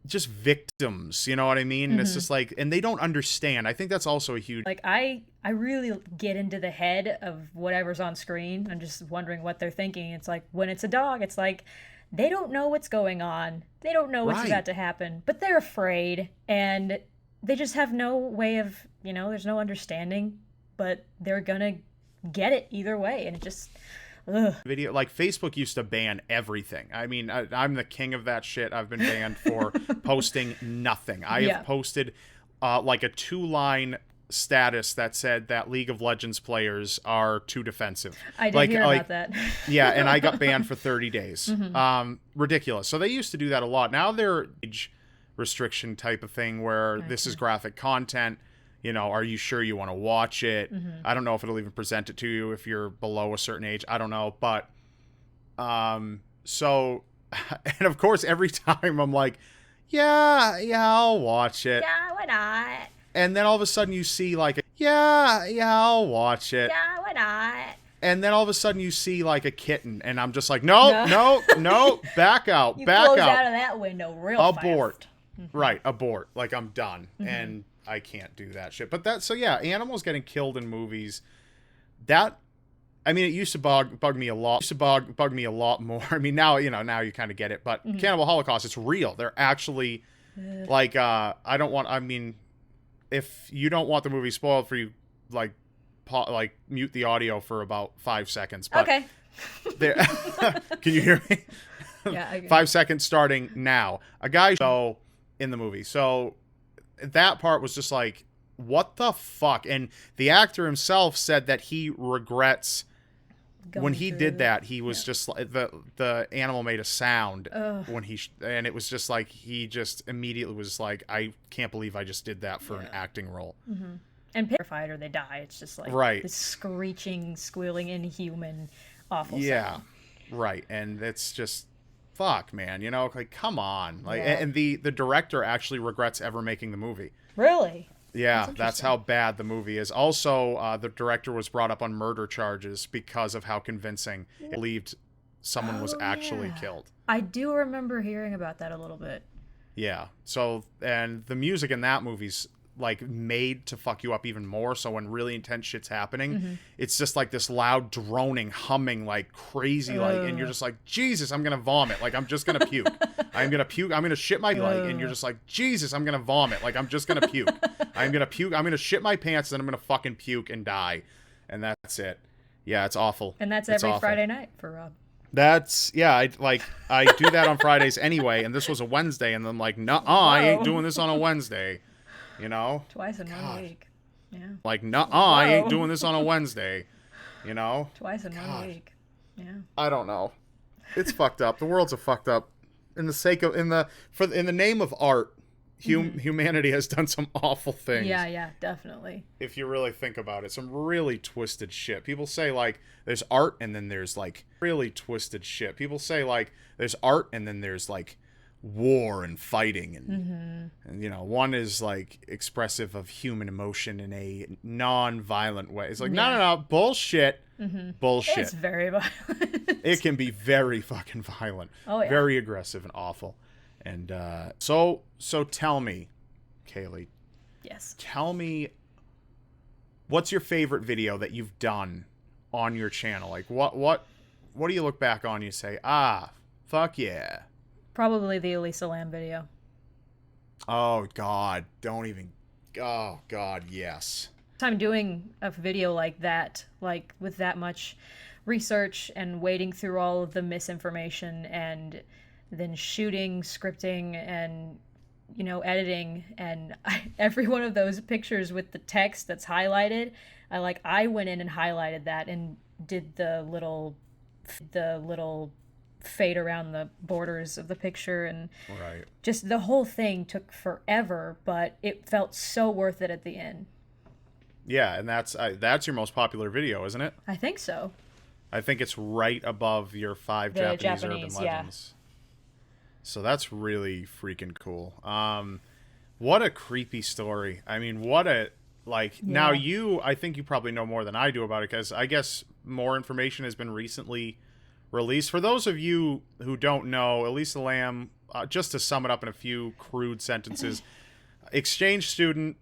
just victims. You know what I mean? Mm-hmm. And it's just like, and they don't understand. I think that's also a huge... Like, I really get into the head of whatever's on screen. I'm just wondering what they're thinking. It's like, when it's a dog, it's like, they don't know what's going on. They don't know what's about to happen. But they're afraid. And they just have no way of... there's no understanding, but they're gonna get it either way, and it just video, like Facebook used to ban everything. I mean, I'm the king of that shit. I've been banned for posting nothing. I have posted like a 2-line status that said that League of Legends players are too defensive. I did hear about that. Yeah, and I got banned for 30 days. Mm-hmm. Ridiculous. So they used to do that a lot. Now they're age restriction type of thing where this is graphic content. Are you sure you want to watch it? Mm-hmm. I don't know if it'll even present it to you if you're below a certain age. I don't know. But, so, and of course, every time I'm like, yeah, I'll watch it. Yeah, why not? And then all of a sudden you see like, yeah, I'll watch it. Yeah, why not? And then all of a sudden you see like a kitten, and I'm just like, no, back out, you back close out. out of that window real abort. Fast. Mm-hmm. Right, abort. Like, I'm done. Mm-hmm. And I can't do that shit. But animals getting killed in movies, it used to bug me a lot. It used to bug me a lot more. I mean, now you kind of get it. But Cannibal Holocaust, it's real. They're actually, like, if you don't want the movie spoiled for you, like, mute the audio for about 5 seconds. But okay. Can you hear me? Yeah. I 5 seconds starting now. A guy in the movie. So that part was just like, what the fuck? And the actor himself said that he regrets when he did that. He was just like, the animal made a sound when and it was just like, he just immediately was like, I can't believe I just did that for an acting role. Mm-hmm. And terrified or they die. It's just like this screeching, squealing, inhuman, awful sound. Right. And it's just, fuck, man, like, come on. Like, and the director actually regrets ever making the movie. Really? Yeah, that's how bad the movie is. Also, the director was brought up on murder charges because of how convincing it believed someone was actually killed. I do remember hearing about that a little bit. Yeah. So, and the music in that movie's like made to fuck you up even more. So when really intense shit's happening, it's just like this loud droning, humming, like crazy, like, and you're just like, Jesus, I'm gonna vomit. Like, I'm just gonna puke. I'm gonna puke. I'm gonna shit my like, and you're just like, Jesus, I'm gonna vomit. Like, I'm just gonna puke. I'm gonna puke. I'm gonna shit my pants, and then I'm gonna fucking puke and die, and that's it. Yeah, it's awful. And that's every Friday night for Rob. That's I do that on Fridays anyway, and this was a Wednesday, and I'm like, nuh-uh, I ain't doing this on a Wednesday. Twice in 1 week. Yeah. Like, nuh-uh, I ain't doing this on a Wednesday. Twice in 1 week. Yeah. I don't know. It's fucked up. The world's a fucked up. In the name of art, humanity has done some awful things. Yeah, definitely. If you really think about it, some really twisted shit. People say like there's art and then there's like really twisted shit. People say like there's art and then there's like war and fighting, and you know, one is like expressive of human emotion in a non-violent way. It's like no, bullshit. Bullshit. It's very violent. It can be very fucking violent. Oh yeah. Very aggressive and awful. And so tell me, Cayliegh. Yes. Tell me, what's your favorite video that you've done on your channel? Like what do you look back on and you say, fuck yeah? Probably the Elise Lamb video. Oh God, don't even. Oh God, yes. Time doing a video like that, like with that much research and wading through all of the misinformation and then shooting, scripting, and you know, editing, and every one of those pictures with the text that's highlighted, I went in and highlighted that and did the little fade around the borders of the picture, and just the whole thing took forever, but it felt so worth it at the end. Yeah, and that's your most popular video, isn't it? I think so. I think it's right above your 5 Japanese urban legends. Yeah. So that's really freaking cool. What a creepy story. I mean, what a now I think you probably know more than I do about it, because I guess more information has been recently released. For those of you who don't know, Elise Lamb, just to sum it up in a few crude sentences, exchange student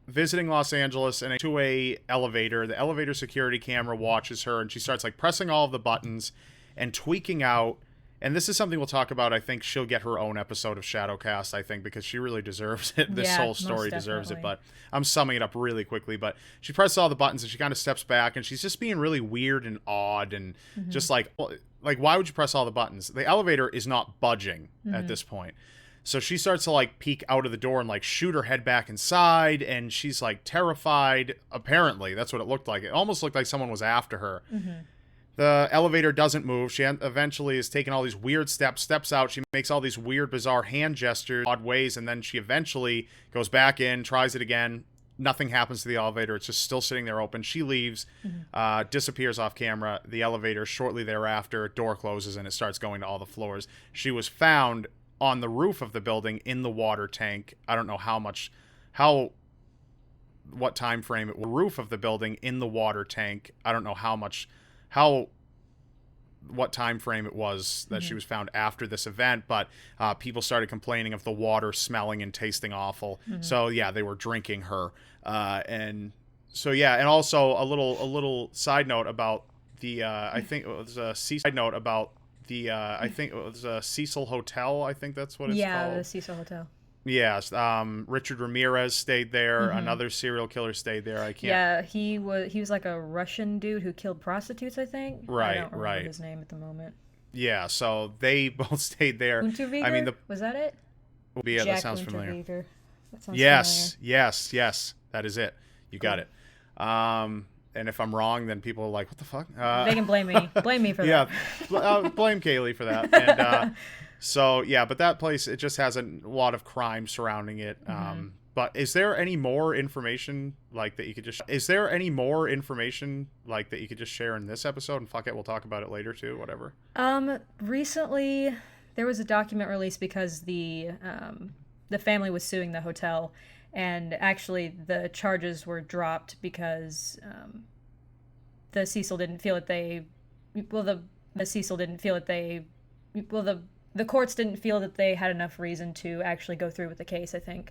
visiting Los Angeles and to a elevator. The elevator security camera watches her, and she starts like pressing all of the buttons and tweaking out. And this is something we'll talk about. I think she'll get her own episode of ShadowCast, I think, because she really deserves it. This whole story deserves it. But I'm summing it up really quickly. But she presses all the buttons and she kind of steps back, and she's just being really weird and odd and just like, why would you press all the buttons? The elevator is not budging at this point. So she starts to like peek out of the door and like shoot her head back inside, and she's like terrified. Apparently, that's what it looked like. It almost looked like someone was after her. The elevator doesn't move. She eventually is taking all these weird steps out. She makes all these weird, bizarre hand gestures, odd ways, and then she eventually goes back in, tries it again. Nothing happens to the elevator. It's just still sitting there open. She leaves, disappears off camera. The elevator, shortly thereafter, door closes, and it starts going to all the floors. She was found on the roof of the building in the water tank. I don't know what time frame it was. Roof of the building in the water tank. I don't know what time frame it was that she was found after this event, but people started complaining of the water smelling and tasting awful. So yeah, they were drinking her, and so yeah, and also a little side note about the I think it was a Cecil Hotel. I think that's what it's called. Yeah, the Cecil Hotel. Yes, Richard Ramirez stayed there. Another serial killer stayed there. I can't. Yeah, he was like a Russian dude who killed prostitutes, I think. Right, I don't remember his name at the moment. Yeah, so they both stayed there. Unterweger? I mean, was that it? Yeah, Jack that sounds familiar. That sounds familiar. Yes, that is it. You got it. And if I'm wrong, then people are like, "What the fuck?" They can blame me. Blame me for that. Yeah, blame Cayliegh for that. And so yeah, but that place, it just has a lot of crime surrounding it. But is there any more information like that you could just? Is there any more information like that you could just share in this episode? And fuck it, we'll talk about it later too. Whatever. Recently there was a document released because the family was suing the hotel. And actually, the charges were dropped because the Cecil didn't feel that they, the courts didn't feel that they had enough reason to actually go through with the case. I think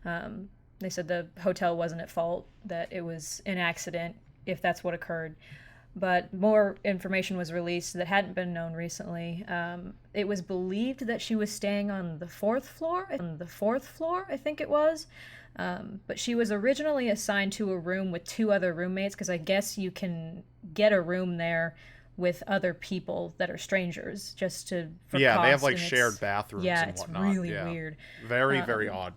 they said the hotel wasn't at fault, that it was an accident if that's what occurred. But more information was released that hadn't been known recently. It was believed that she was staying on the fourth floor, I think it was. But she was originally assigned to a room with 2 other roommates, because I guess you can get a room there with other people that are strangers, just for cost. They have like shared bathrooms and whatnot. It's really weird. Very, very odd.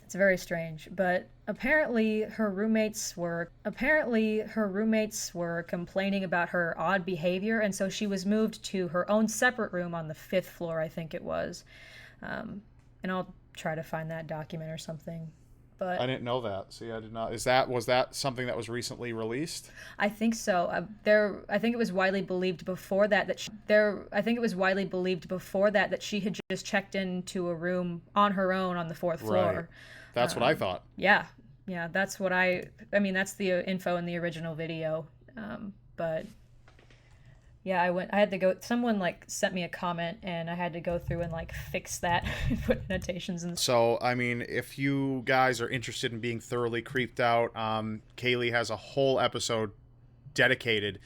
It's very strange, but apparently her roommates were complaining about her odd behavior, and so she was moved to her own separate room on the 5th floor, I think it was. And I'll try to find that document or something. But I didn't know that. See, I did not. Was that something that was recently released? I think so. I think it was widely believed before that she had just checked into a room on her own on the fourth floor. Right. That's what I thought. Yeah, that's what I mean, that's the info in the original video. But yeah, I had to go, someone like sent me a comment and I had to go through and like fix that and put annotations and so I mean, if you guys are interested in being thoroughly creeped out, Cayliegh has a whole episode dedicated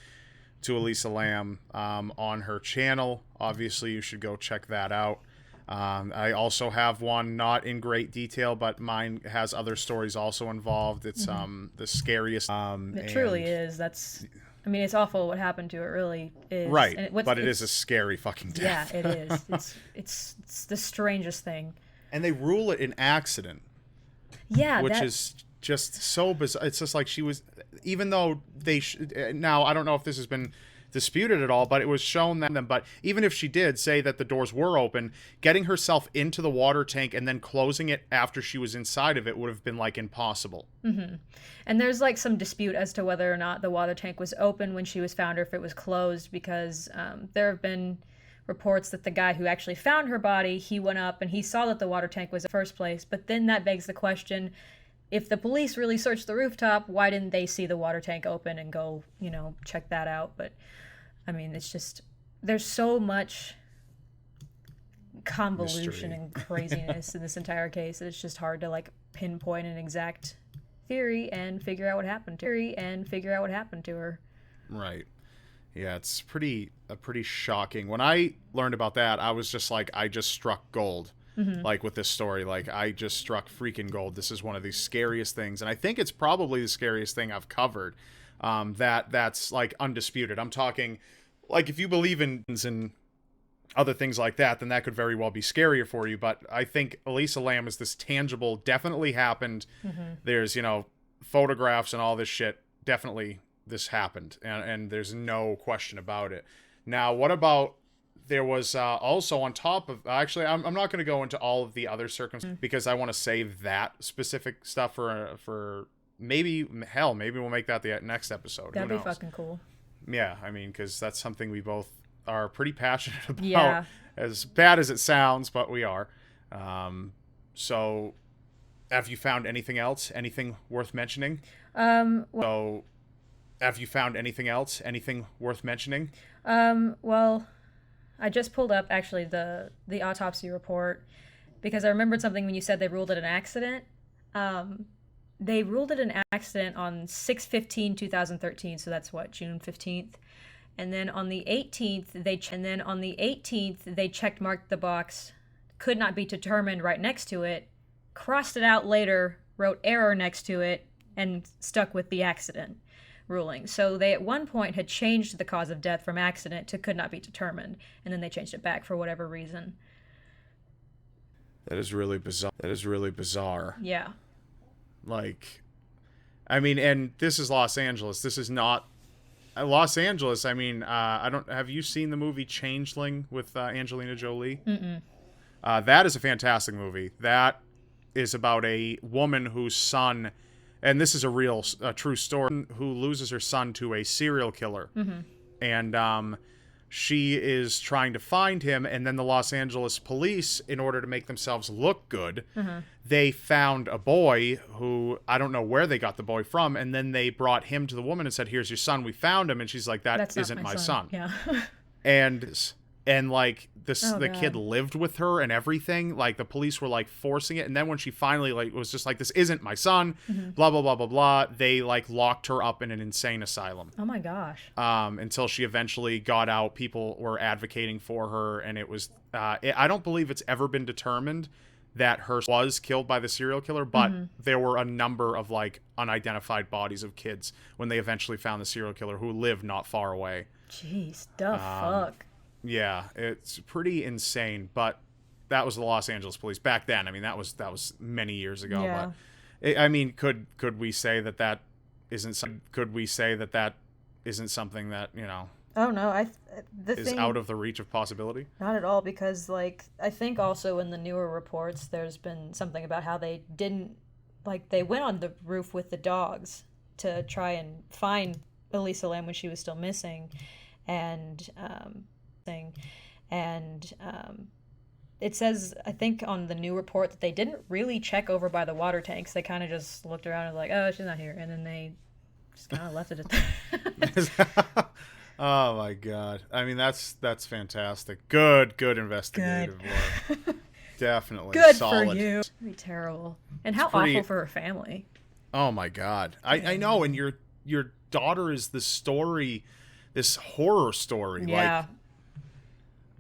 to Elise Lam on her channel. Obviously you should go check that out. I also have one, not in great detail, but mine has other stories also involved. It's the scariest. It truly is. I mean, it's awful what happened to it. Really is. Right, but it is a scary fucking death. Yeah, it is. It's the strangest thing. And they rule it an accident. Yeah, which is just so bizarre. It's just like she was, even though now I don't know if this has been disputed at all, but it was shown that but even if she did say that the doors were open, getting herself into the water tank and then closing it after she was inside of it would have been like impossible. And there's like some dispute as to whether or not the water tank was open when she was found or if it was closed, because there have been reports that the guy who actually found her body, he went up and he saw that the water tank was in the first place, but then that begs the question, if the police really searched the rooftop, why didn't they see the water tank open and go, check that out? But I mean, it's just, there's so much convolution mystery and craziness in this entire case that it's just hard to like pinpoint an exact theory and figure out what happened to her. Right. Yeah, it's pretty shocking. When I learned about that, I was just like, I just struck gold. Like with this story, like I just struck freaking gold. This is one of the scariest things, and I think it's probably the scariest thing I've covered. That's like undisputed. I'm talking like if you believe in other things like that, then that could very well be scarier for you. But I think Elise Lam is this tangible, definitely happened. There's, photographs and all this shit. Definitely this happened. And there's no question about it. Now, what about, there was also on top of, actually, I'm not going to go into all of the other circumstances because I want to save that specific stuff for maybe we'll make that the next episode. That'd be fucking cool. Yeah, I mean, because that's something we both are pretty passionate about. Yeah. As bad as it sounds, but we are. So, have you found anything else? Anything worth mentioning? So, have you found anything else? Anything worth mentioning? Well, I just pulled up actually the autopsy report because I remembered something when you said they ruled it an accident. They ruled it an accident on 6/15/2013, so that's what, June 15th. And then on the 18th, they checked marked the box, could not be determined right next to it, crossed it out later, wrote error next to it, and stuck with the accident ruling. So they at one point had changed the cause of death from accident to could not be determined, and then they changed it back for whatever reason. That is really bizarre. Yeah. Like, I mean, and this is Los Angeles. This is not Los Angeles. I mean, have you seen the movie Changeling with Angelina Jolie? That is a fantastic movie. That is about a woman whose son, and this is a true story, who loses her son to a serial killer. And she is trying to find him, and then the Los Angeles police, in order to make themselves look good, they found a boy who, I don't know where they got the boy from, and then they brought him to the woman and said, here's your son, we found him, and she's like, That's isn't my son. Yeah. And like the kid lived with her and everything. Like the police were like forcing it, and then when she finally like was just like, this isn't my son, blah blah blah blah blah, they like locked her up in an insane asylum. Oh my gosh. Until she eventually got out, people were advocating for her, and it was I don't believe it's ever been determined that her was killed by the serial killer, but there were a number of like unidentified bodies of kids when they eventually found the serial killer who lived not far away. Jeez, the fuck. Yeah, it's pretty insane, but that was the Los Angeles police back then. I mean, that was many years ago. Yeah. But I mean, could we say that isn't something that Oh no, is out of the reach of possibility? Not at all, because like I think also in the newer reports there's been something about how they didn't like they went on the roof with the dogs to try and find Elisa Lam when she was still missing, and it says, I think on the new report, that they didn't really check over by the water tanks. They kind of just looked around and like, oh, she's not here, and then they just kind of left it at that. Oh my god! I mean, that's fantastic. Good investigative work. Definitely good solid. For you. It'd be terrible, and how awful for her family. Oh my god! I know, and your daughter is the story, this horror story. Yeah. Like,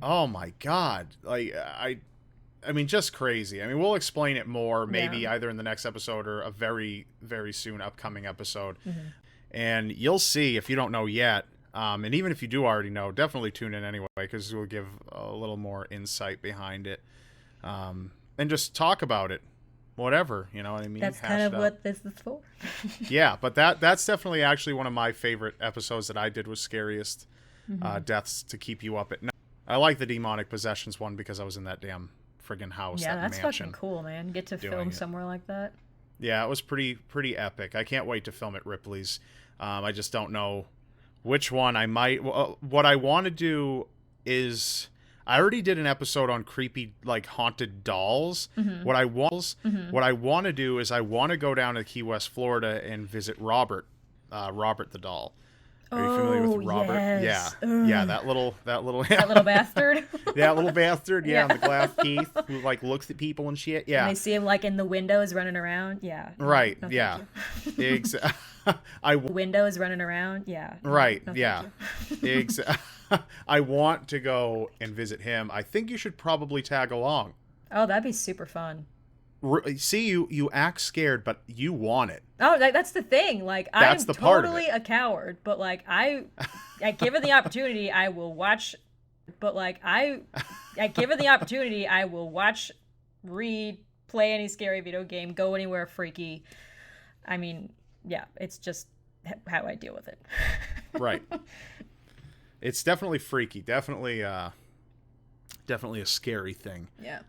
oh my god! Like I mean, just crazy. I mean, we'll explain it more maybe either in the next episode or a very, very soon upcoming episode. Mm-hmm. And you'll see if you don't know yet. And even if you do already know, definitely tune in anyway, because we'll give a little more insight behind it. And just talk about it. Whatever, you know what I mean? That's kind of what this is for. Yeah, but that's definitely actually one of my favorite episodes that I did was Scariest Deaths to Keep You Up at Night. I like the demonic possessions one because I was in that damn friggin' house. Yeah, that that's mansion, fucking cool, man. Get to film somewhere like that. Yeah, it was pretty epic. I can't wait to film at Ripley's. I just don't know which one I might. What I want to do is, I already did an episode on creepy, like, haunted dolls. Mm-hmm. What I want to do is I want to go down to Key West, Florida, and visit Robert the doll. Are you familiar with Robert? Yes. Yeah, that little that little bastard. That little bastard. Yeah, and the glass teeth who like looks at people and shit. Yeah, and they see him like in the windows running around. Yeah. Right. No, yeah. Exactly. Windows running around. Yeah. Right. No, yeah. Exactly. I want to go and visit him. I think you should probably tag along. Oh, that'd be super fun. See, you act scared, but you want it. Oh, that's the thing. Like, I'm totally a coward, but like, given the opportunity, I will watch. But like, given the opportunity, I will watch, read, play any scary video game, go anywhere freaky. I mean, yeah, it's just how I deal with it. Right. It's definitely freaky. Definitely a scary thing. Yeah.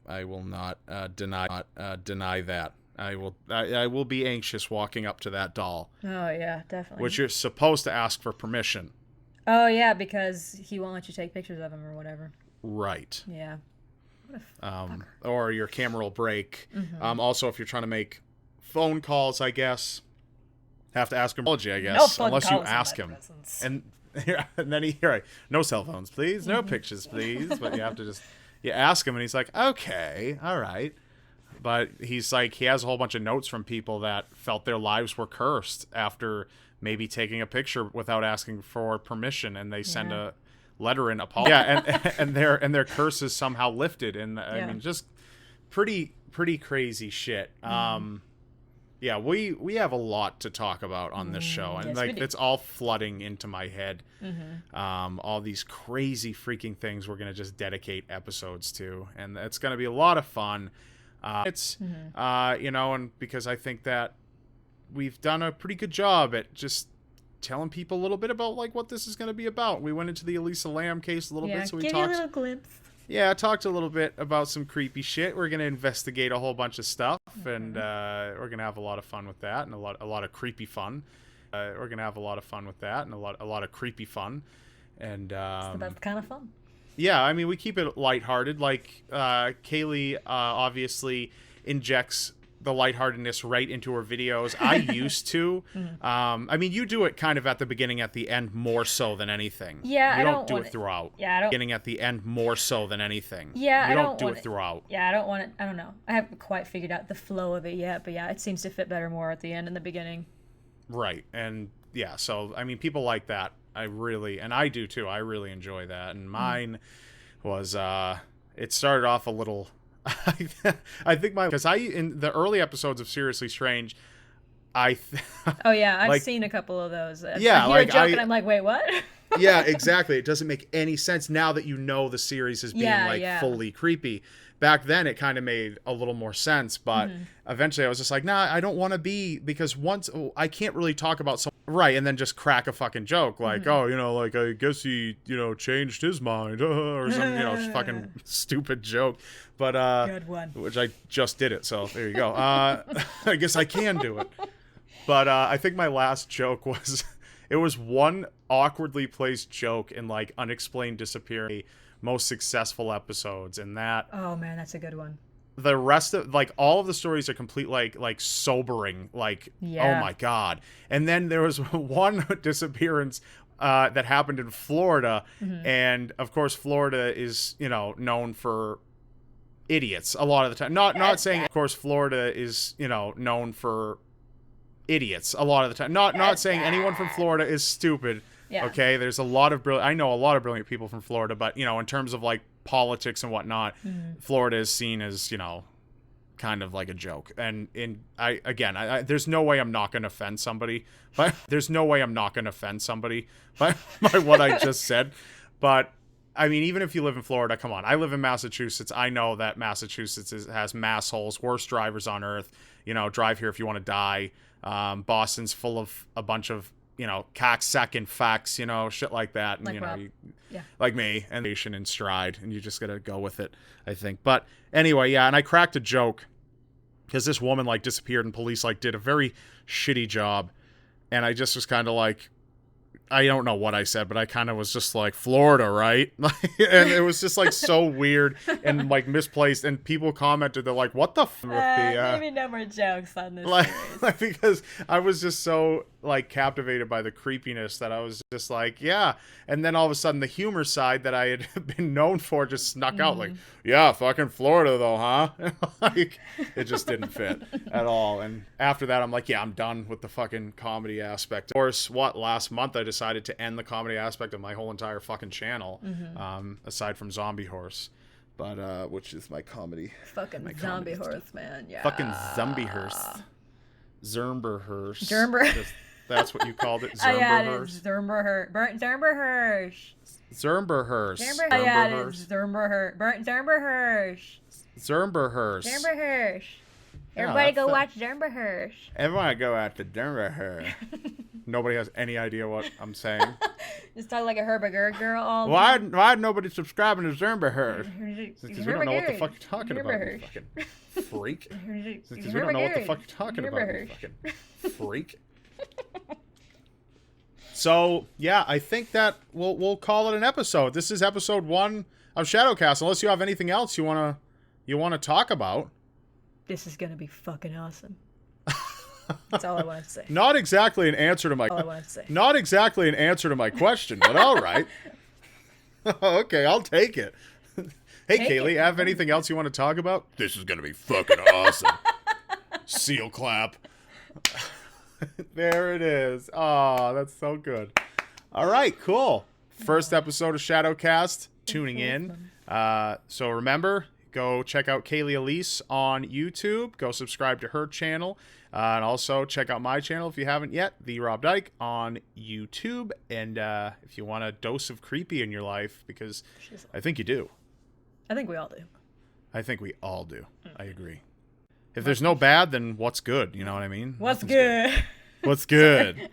I will not deny that. I will be anxious walking up to that doll. Oh yeah, definitely. Which you're supposed to ask for permission. Oh yeah, because he won't let you take pictures of him or whatever. Right. Yeah. What a fucker. Or your camera will break. Mm-hmm. Also, if you're trying to make phone calls, I guess, have to ask him apology, I guess, no unless you ask him. And then no cell phones, please. No pictures, please. But you have to you ask him, and he's like, okay, all right. But he's like, he has a whole bunch of notes from people that felt their lives were cursed after maybe taking a picture without asking for permission, and they send a letter in apology. Yeah, and their curse is somehow lifted. And I mean, just pretty crazy shit. Yeah, we have a lot to talk about on this show, and like it's all flooding into my head. Mm-hmm. All these crazy freaking things we're gonna just dedicate episodes to, and it's gonna be a lot of fun. And because I think that we've done a pretty good job at just telling people a little bit about like what this is gonna be about. We went into the Elisa Lam case a little bit, so we talked. Give you a little glimpse. Yeah, I talked a little bit about some creepy shit. We're gonna investigate a whole bunch of stuff, and we're gonna have a lot of fun with that, and a lot of creepy fun. We're gonna have a lot of fun with that, and a lot of creepy fun, and it's the best kind of fun. Yeah, I mean, we keep it lighthearted. Like Cayliegh obviously injects the lightheartedness right into her videos. I used to. I mean, you do it kind of at the beginning, at the end, more so than anything. Yeah, you don't do it throughout. Yeah, I don't. Beginning at the end more so than anything. Yeah, you don't do it throughout. Yeah, I don't want it. I don't know. I haven't quite figured out the flow of it yet, but yeah, it seems to fit better more at the end than the beginning. Right, and yeah, so I mean, people like that. And I do too. I really enjoy that, and mine was. It started off a little. I think because in the early episodes of Seriously Strange, I've seen a couple of those. Yeah, I hear a joke and I'm like, wait, what? Yeah, exactly. It doesn't make any sense now that you know the series is being fully creepy. back then it kind of made a little more sense, but eventually I was just like, nah, I don't want to be, because I can't really talk about something, right, and then just crack a fucking joke like, oh, like, I guess he, changed his mind, or some, fucking stupid joke, but good one. Which I just did it, so there you go. I guess I can do it, but I think my last joke was, it was one awkwardly placed joke in like Unexplained Disappearing, most successful episodes, and that, oh man, that's a good one. The rest of, like, all of the stories are complete, like sobering, like, oh my god. And then there was one disappearance that happened in Florida, and of course Florida is, known for idiots a lot of the time. Not saying, of course Florida is, known for idiots a lot of the time. Not saying anyone from Florida is stupid. Yeah. Okay, there's a lot of I know a lot of brilliant people from Florida, but in terms of like politics and whatnot, Florida is seen as kind of like a joke. And there's no way I'm not going to offend somebody, but by what I just said. But I mean, even if you live in Florida, come on. I live in Massachusetts. I know that Massachusetts has mass holes, worst drivers on earth. Drive here if you want to die. Boston's full of a bunch of cocksucking facts, shit like that, and like me, and nation in stride, and you just gotta go with it, I think. But anyway, yeah, and I cracked a joke because this woman like disappeared, and police like did a very shitty job, and I just was kind of like, I don't know what I said, but I kind of was just like, Florida, right? And it was just like so weird and like misplaced, and people commented, they're like, what the f*** with the maybe no more jokes on this like because I was just so like captivated by the creepiness that I was just like, yeah. And then all of a sudden the humor side that I had been known for just snuck out, like, yeah, fucking Florida though, huh? Like, it just didn't fit at all. And after that I'm like, yeah, I'm done with the fucking comedy aspect. Of course, last month I decided to end the comedy aspect of my whole entire fucking channel, aside from Zombie Horse, but which is my comedy. Fucking Zombie Horse, man. Yeah. Fucking Zombie Horse. Zermberhurst. That's what you called it. Zermberhurst. Oh yeah, it is Zermberhurst. Zermberhurst. Oh yeah, it is Zermberhurst. Zermberhurst. Everybody go watch Zermberhurst. Everyone go out to Zermberhurst. Nobody has any idea what I'm saying. Just talk like a Herbert girl all why nobody subscribing to Zermberhurst? Because we don't know what the fuck you're talking about, you fucking freak. Because we don't know what the fuck you're talking about, you fucking freak. So yeah, I think that we'll call it an episode. This is episode 1 of ShadowCast. Unless you have anything else you wanna talk about. This is gonna be fucking awesome. That's all I want to say. Not exactly an answer to my. Not exactly an answer to my question, but all right. Okay, I'll take it. Hey, Cayliegh, have anything else you want to talk about? This is gonna be fucking awesome. Seal clap. There it is. Oh, that's so good. All right, cool. First episode of ShadowCast. Tuning in. So remember, go check out Cayliegh Elise on YouTube. Go subscribe to her channel. And also check out my channel if you haven't yet, The Rob Dyke on YouTube. And if you want a dose of creepy in your life, because I think you do. I think we all do. I think we all do. I agree. If there's no bad, then what's good? You know what I mean? What's good? What's good?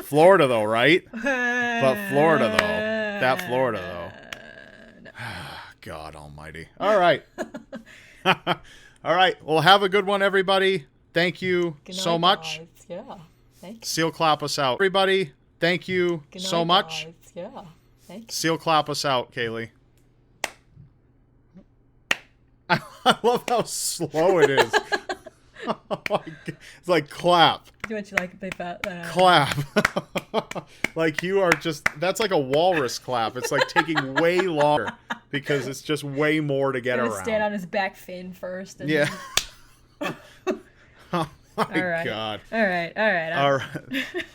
Florida, though, right? But Florida, though. That Florida, though. No. God almighty. All right. All right. Well, have a good one, everybody. Thank you so much. Guys. Yeah. Thank you. Seal clap us out. Everybody, thank you so much. Guys. Yeah. Thank you. Seal clap us out, Cayliegh. I love how slow it is. Oh my God. It's like clap. Don't you like they clap? Like you are just, that's like a walrus clap. It's like taking way longer because it's just way more to get around. Stand on his back fin first. And yeah. Oh my God. All right.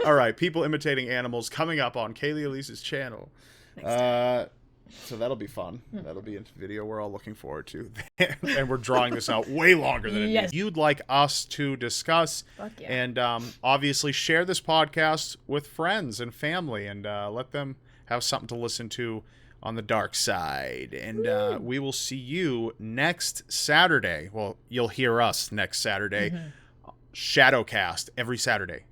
All right. People imitating animals coming up on Cayliegh Elise's channel. So that'll be fun. That'll be a video we're all looking forward to. And we're drawing this out way longer than it needs. You'd like us to discuss. Fuck yeah. And obviously share this podcast with friends and family and let them have something to listen to on the dark side. And we will see you next Saturday. Well, you'll hear us next Saturday. ShadowCast every Saturday.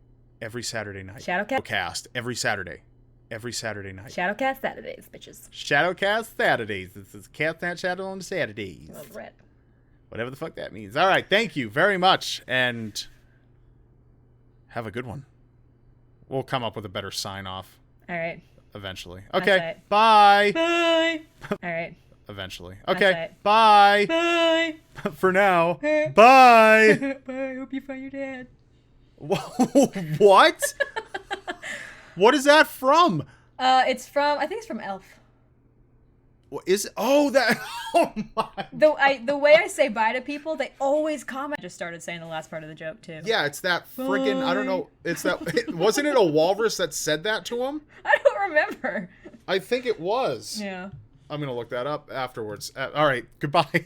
Every Saturday night. ShadowCast every Saturday. Every Saturday night. ShadowCast Saturdays, bitches. ShadowCast Saturdays. This is Cast That Shadow on Saturdays. Love red. Whatever the fuck that means. All right. Thank you very much. And have a good one. We'll come up with a better sign off. All right. Eventually. Okay. Bye. Bye. All right. Eventually. Okay. Bye. Bye. For now. Bye. Bye. Hope you find your dad. What? What is that from? I think it's from Elf. What is it? Oh, that. Oh my. The way I say bye to people, they always comment. I just started saying the last part of the joke too. Yeah, it's that friggin', I don't know. It's that. Wasn't it a walrus that said that to him? I don't remember. I think it was. Yeah. I'm going to look that up afterwards. All right. Goodbye.